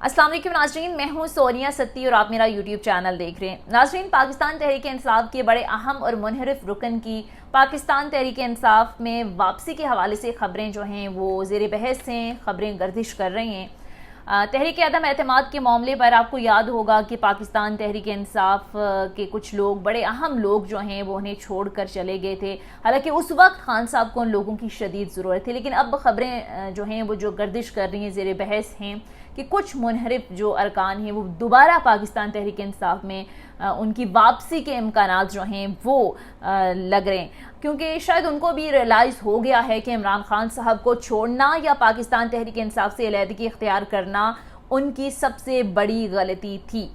अस्सलाम वालेकुम नाज़रीन, मैं हूं सोनिया सत्ती और आप मेरा यूट्यूब चैनल देख रहे हैं। नाज़रीन, पाकिस्तान तहरीक इंसाफ के बड़े अहम और मुनहरिफ रुकन की पाकिस्तान तहरीक इंसाफ में वापसी के हवाले से ख़बरें जो हैं वो ज़ेर बहस हैं, ख़बरें गर्दिश कर रही हैं। तहरीक अदम एतमाद के मामले पर आपको याद होगा कि पाकिस्तान तहरीक इंसाफ के कुछ लोग, बड़े अहम लोग जो हैं वो उन्हें छोड़ कर चले गए थे। हालांकि उस वक्त खान साहब को उन लोगों की शदीद ज़रूरत थी, लेकिन अब ख़बरें जो हैं वो जो गर्दिश कर रही हैं, ज़ेर बहस हैं कि कुछ मुनहरिफ जो अरकान हैं वो दोबारा पाकिस्तान तहरीक इंसाफ में उनकी वापसी के इम्कानात जो हैं वो लग रहे हैं, क्योंकि शायद उनको भी रियलाइज़ हो गया है कि इमरान खान साहब को छोड़ना या पाकिस्तान तहरीक इंसाफ से अलहदगी इख्तियार करना उनकी सबसे बड़ी गलती थी।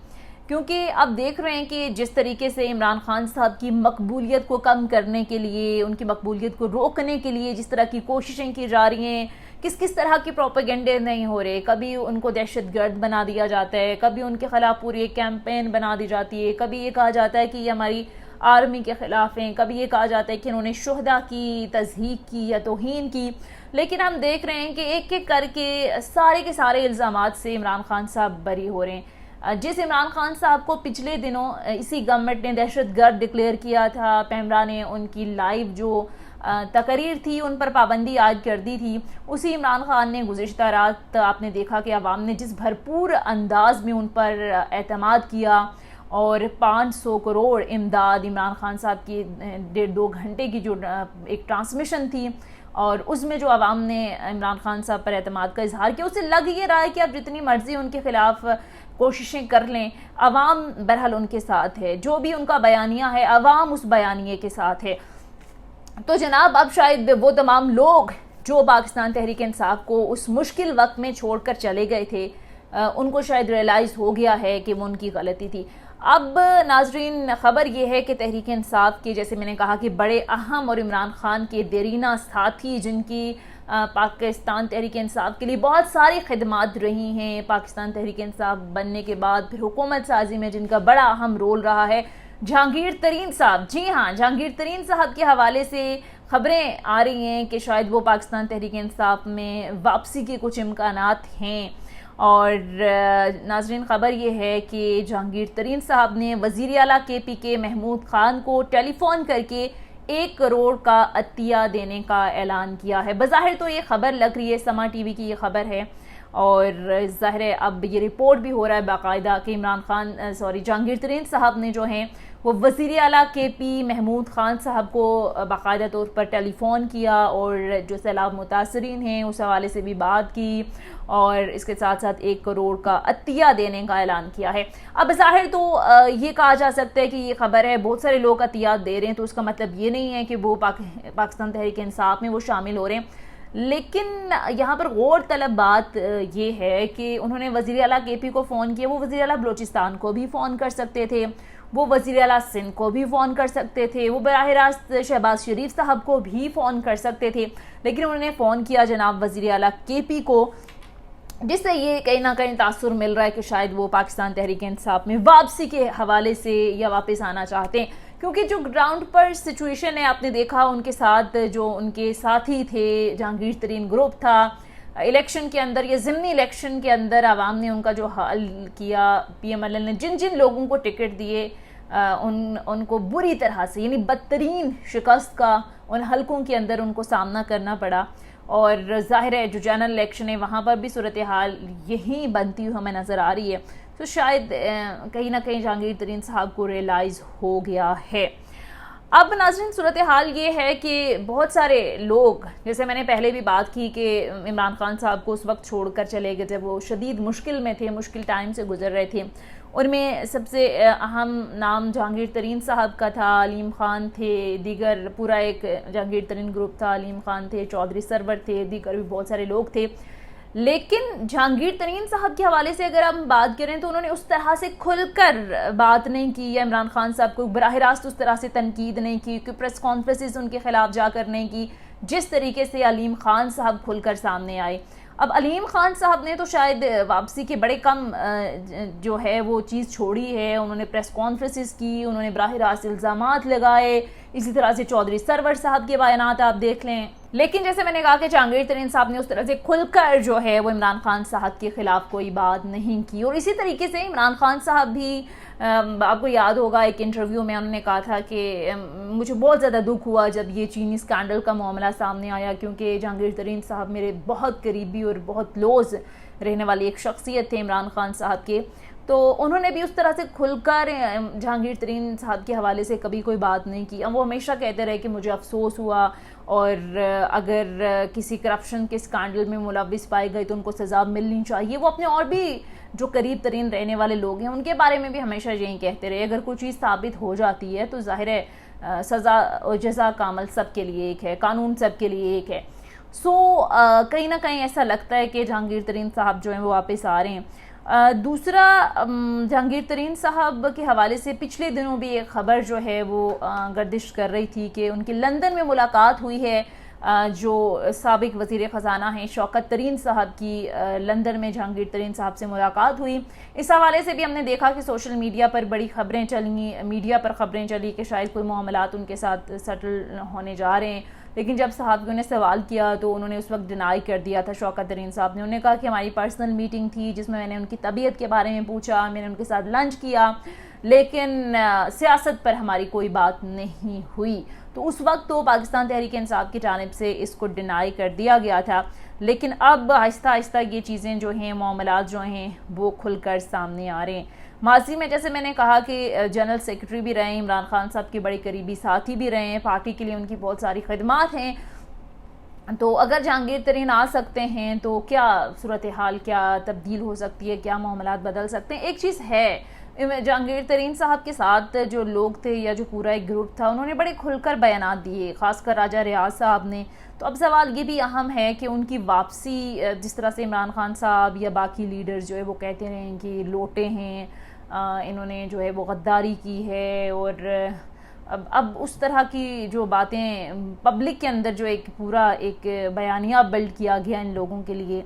क्योंकि अब देख रहे हैं कि जिस तरीके से इमरान खान साहब की मकबूलियत को कम करने के लिए, उनकी मकबूलियत को रोकने के लिए जिस तरह की कोशिशें की जा रही हैं, किस किस तरह की प्रोपेगेंडे नहीं हो रहे। कभी उनको दहशतगर्द बना दिया जाता है, कभी उनके ख़िलाफ़ पूरी एक कैंपेन बना दी जाती है, कभी ये कहा जाता है कि ये हमारी आर्मी के ख़िलाफ़ हैं, कभी ये कहा जाता है कि इन्होंने शुहदा की तज़हीक की या तौहीन की। लेकिन हम देख रहे हैं कि एक एक करके सारे के सारे इल्ज़ामात से इमरान खान साहब बरी हो रहे हैं। जिस इमरान खान साहब को पिछले दिनों इसी गवर्नमेंट ने दहशतगर्द डिक्लेयर किया था, पैमरा ने उनकी लाइव जो तकरीर थी उन पर पाबंदी आयद कर दी थी, उसी इमरान खान ने गुज़िश्ता रात आपने देखा कि अवाम ने जिस भरपूर अंदाज में उन पर एतमाद किया और 500 करोड़ इमदाद इमरान खान साहब की 1.5-2 घंटे की जो एक ट्रांसमिशन थी और उसमें जो अवाम ने इमरान खान साहब पर एतमाद का इजहार किया, उससे लग ये रहा है कि आप जितनी मर्जी उनके ख़िलाफ़ कोशिशें कर लें, अवाम बहरहाल उनके साथ है। जो भी उनका बयानिया है, अवाम उस बयानिए के साथ है। तो जनाब, अब शायद वो तमाम लोग जो पाकिस्तान तहरीक इंसाफ को उस मुश्किल वक्त में छोड़कर चले गए थे, उनको शायद रियलाइज़ हो गया है कि वो उनकी गलती थी। अब नाजरीन, ख़बर ये है कि तहरीक इंसाफ के, जैसे मैंने कहा, कि बड़े अहम और इमरान खान के देरीना साथी, जिनकी पाकिस्तान तहरीक इंसाफ के लिए बहुत सारी खिदमात रही हैं, पाकिस्तान तहरीक इंसाफ बनने के बाद फिर हुकूमत साजी में जिनका बड़ा अहम रोल रहा है, जहांगीर तरीन साहब। जी हाँ, जहांगीर तरीन साहब के हवाले से ख़बरें आ रही हैं कि शायद वो पाकिस्तान तहरीक इंसाफ में वापसी के कुछ इम्कानात हैं। और नाजरीन, ख़बर ये है कि जहांगीर तरीन साहब ने वज़ीर आला KPK महमूद ख़ान को टेलीफ़ोन करके 1 करोड़ का अतिया देने का ऐलान किया है। बज़ाहिर तो ये ख़बर लग रही है, समा TV की ये ख़बर है और ज़ाहिर है अब ये रिपोर्ट भी हो रहा है बाकायदा कि जहांगीर तरीन साहब ने जो हैं वो वज़ीर आला KP महमूद ख़ान साहब को बाकायदा तौर पर टेलीफ़ोन किया और जो सैलाब मुतासरीन हैं उस हवाले से भी बात की और इसके साथ साथ 1 करोड़ का अतिया देने का ऐलान किया है। अब ज़ाहिर तो ये कहा जा सकता है कि ये ख़बर है, बहुत सारे लोग अतिया दे रहे हैं, तो उसका मतलब ये नहीं है कि वो पाकिस्तान तहरीक इंसाफ में वो शामिल हो रहे हैं। लेकिन यहाँ पर गौर तलब बात ये है कि उन्होंने वज़ीर आला KP को फ़ोन किया, वो वज़ीर आला बलूचिस्तान को भी फ़ोन कर सकते थे, वो वज़ीर आला सिंध को भी फ़ोन कर सकते थे, वो बराह रास्त शहबाज शरीफ साहब को भी फ़ोन कर सकते थे, लेकिन उन्होंने फ़ोन किया जनाब वज़ीर आला KP को, जिससे ये कहीं ना कहीं तासुर मिल रहा है कि शायद वो पाकिस्तान तहरीक इंसाफ में वापसी के हवाले से या वापस आना चाहते हैं। क्योंकि जो ग्राउंड पर सिचुएशन है, आपने देखा उनके साथ जो उनके साथी थे, जहांगीर तरीन ग्रुप था, इलेक्शन के अंदर या ज़िमनी इलेक्शन के अंदर आवाम ने उनका जो हाल किया, PMLN ने जिन जिन लोगों को टिकट दिए उनको बुरी तरह से, यानी बदतरीन शिकस्त का उन हलकों के अंदर उनको सामना करना पड़ा। और ज़ाहिर है जो जनरल इलेक्शन है वहाँ पर भी सूरत हाल यही बनती हुई हमें नज़र आ रही है। तो शायद कहीं ना कहीं जहांगीर तरीन साहब को रियलाइज़ हो गया है। अब नाज़रीन, सूरत हाल ये है कि बहुत सारे लोग, जैसे मैंने पहले भी बात की कि इमरान खान साहब को उस वक्त छोड़कर चले गए जब वो शदीद मुश्किल में थे, मुश्किल टाइम से गुजर रहे थे। उनमें सबसे अहम नाम जहांगीर तरीन साहब का था, अलीम ख़ान थे, दीगर पूरा एक जहांगीर तरीन ग्रुप था, अलीम ख़ान थे, चौधरी सरवर थे, दीगर भी बहुत सारे लोग थे। लेकिन जहांगीर तरीन साहब के हवाले से अगर हम बात करें तो उन्होंने उस तरह से खुलकर बात नहीं की या इमरान खान साहब को बराह रास्त उस तरह से तनकीद नहीं की, कि प्रेस कॉन्फ्रेंसेस उनके ख़िलाफ़ जाकर नहीं की, जिस तरीके से अलीम ख़ान साहब खुलकर सामने आए। अब अलीम ख़ान साहब ने तो शायद वापसी के बड़े कम जो है वो चीज़ छोड़ी है। उन्होंने प्रेस कॉन्फ्रेंसेस की, उन्होंने बराह रास्त इल्ज़ामात लगाए। इसी तरह से चौधरी सरवर साहब के बयानात आप देख लें, لیکن جیسے میں نے کہا کہ جہانگیر ترین صاحب نے اس طرح سے کھل کر جو ہے وہ عمران خان صاحب کے خلاف کوئی بات نہیں کی. اور اسی طریقے سے عمران خان صاحب بھی آپ کو یاد ہوگا ایک انٹرویو میں انہوں نے کہا تھا کہ مجھے بہت زیادہ دکھ ہوا جب یہ چینی اسکینڈل کا معاملہ سامنے آیا, کیونکہ جہانگیر ترین صاحب میرے بہت قریبی اور بہت کلوز رہنے والی ایک شخصیت تھے عمران خان صاحب کے. تو انہوں نے بھی اس طرح سے کھل کر جہانگیر ترین صاحب کے حوالے سے کبھی کوئی بات نہیں کی. وہ ہمیشہ کہتے رہے کہ مجھے افسوس ہوا, اور اگر کسی کرپشن کے اسکینڈل میں ملوث پائے گئے تو ان کو سزا ملنی چاہیے. وہ اپنے اور بھی جو قریب ترین رہنے والے لوگ ہیں ان کے بارے میں بھی ہمیشہ یہی کہتے رہے, اگر کوئی چیز ثابت ہو جاتی ہے تو ظاہر ہے سزا اور جزا کا عمل سب کے لیے ایک ہے, قانون سب کے لیے ایک ہے. سو کہیں نہ کہیں ایسا لگتا ہے کہ جہانگیر ترین صاحب جو ہیں وہ واپس آ رہے ہیں. دوسرا, جہانگیر ترین صاحب کے حوالے سے پچھلے دنوں بھی ایک خبر جو ہے وہ گردش کر رہی تھی کہ ان کی لندن میں ملاقات ہوئی ہے. جو سابق وزیر خزانہ ہیں شوکت ترین صاحب کی لندن میں جہانگیر ترین صاحب سے ملاقات ہوئی. اس حوالے سے بھی ہم نے دیکھا کہ سوشل میڈیا پر بڑی خبریں چلیں, میڈیا پر خبریں چلی کہ شاید کوئی معاملات ان کے ساتھ سیٹل ہونے جا رہے ہیں. لیکن جب صحافیوں نے سوال کیا تو انہوں نے اس وقت ڈینائی کر دیا تھا شوکت ترین صاحب نے. انہوں نے کہا کہ ہماری پرسنل میٹنگ تھی جس میں نے ان کی طبیعت کے بارے میں پوچھا, میں نے ان کے ساتھ لنچ کیا, لیکن سیاست پر ہماری کوئی بات نہیں ہوئی. تو اس وقت تو پاکستان تحریک انصاف کی جانب سے اس کو ڈینائی کر دیا گیا تھا. لیکن اب آہستہ آہستہ یہ چیزیں جو ہیں, معاملات جو ہیں وہ کھل کر سامنے آ رہے ہیں. ماضی میں جیسے میں نے کہا کہ جنرل سیکرٹری بھی رہے ہیں, عمران خان صاحب کے بڑے قریبی ساتھی بھی رہے ہیں, پارٹی کے لیے ان کی بہت ساری خدمات ہیں. تو اگر جہانگیر ترین آ سکتے ہیں تو کیا صورتحال کیا تبدیل ہو سکتی ہے, کیا معاملات بدل سکتے ہیں. ایک چیز ہے, جہانگیر ترین صاحب کے ساتھ جو لوگ تھے یا جو پورا ایک گروپ تھا انہوں نے بڑے کھل کر بیانات دیے, خاص کر راجہ ریاض صاحب نے. تو اب سوال یہ بھی اہم ہے کہ ان کی واپسی, جس طرح سے عمران خان صاحب یا باقی لیڈرز جو ہے وہ کہتے رہے ہیں کہ لوٹے ہیں, انہوں نے جو ہے وہ غداری کی ہے, اور اب اس طرح کی جو باتیں پبلک کے اندر جو ایک پورا ایک بیانیہ بلڈ کیا گیا ان لوگوں کے لیے,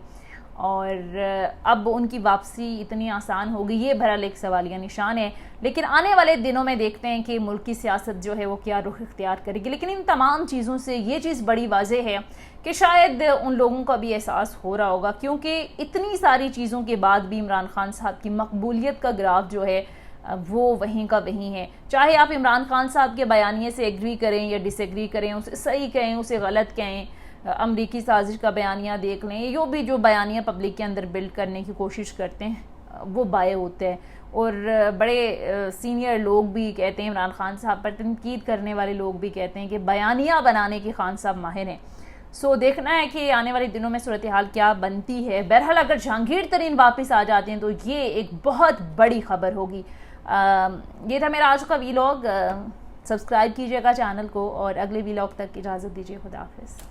اور اب ان کی واپسی اتنی آسان ہوگی, یہ بہرحال ایک سوالیہ نشان ہے. لیکن آنے والے دنوں میں دیکھتے ہیں کہ ملک کی سیاست جو ہے وہ کیا رخ اختیار کرے گی. لیکن ان تمام چیزوں سے یہ چیز بڑی واضح ہے کہ شاید ان لوگوں کا بھی احساس ہو رہا ہوگا, کیونکہ اتنی ساری چیزوں کے بعد بھی عمران خان صاحب کی مقبولیت کا گراف جو ہے وہ وہیں کا وہیں ہے. چاہے آپ عمران خان صاحب کے بیانیے سے ایگری کریں یا ڈس ایگری کریں, اسے صحیح کہیں اسے غلط کہیں, امریکی سازش کا بیانیہ دیکھ لیں, جو بیانیہ پبلک کے اندر بلڈ کرنے کی کوشش کرتے ہیں وہ بائے ہوتے ہیں. اور بڑے سینئر لوگ بھی کہتے ہیں, عمران خان صاحب پر تنقید کرنے والے لوگ بھی کہتے ہیں کہ بیانیہ بنانے کے خان صاحب ماہر ہیں. سو دیکھنا ہے کہ آنے والے دنوں میں صورتحال کیا بنتی ہے. بہرحال اگر جہانگیر ترین واپس آ جاتے ہیں تو یہ ایک بہت بڑی خبر ہوگی. یہ تھا میرا آج کا ویلاگ. سبسکرائب کیجیے گا چینل کو, اور اگلے ویلاگ تک اجازت دیجیے. خدا حافظ.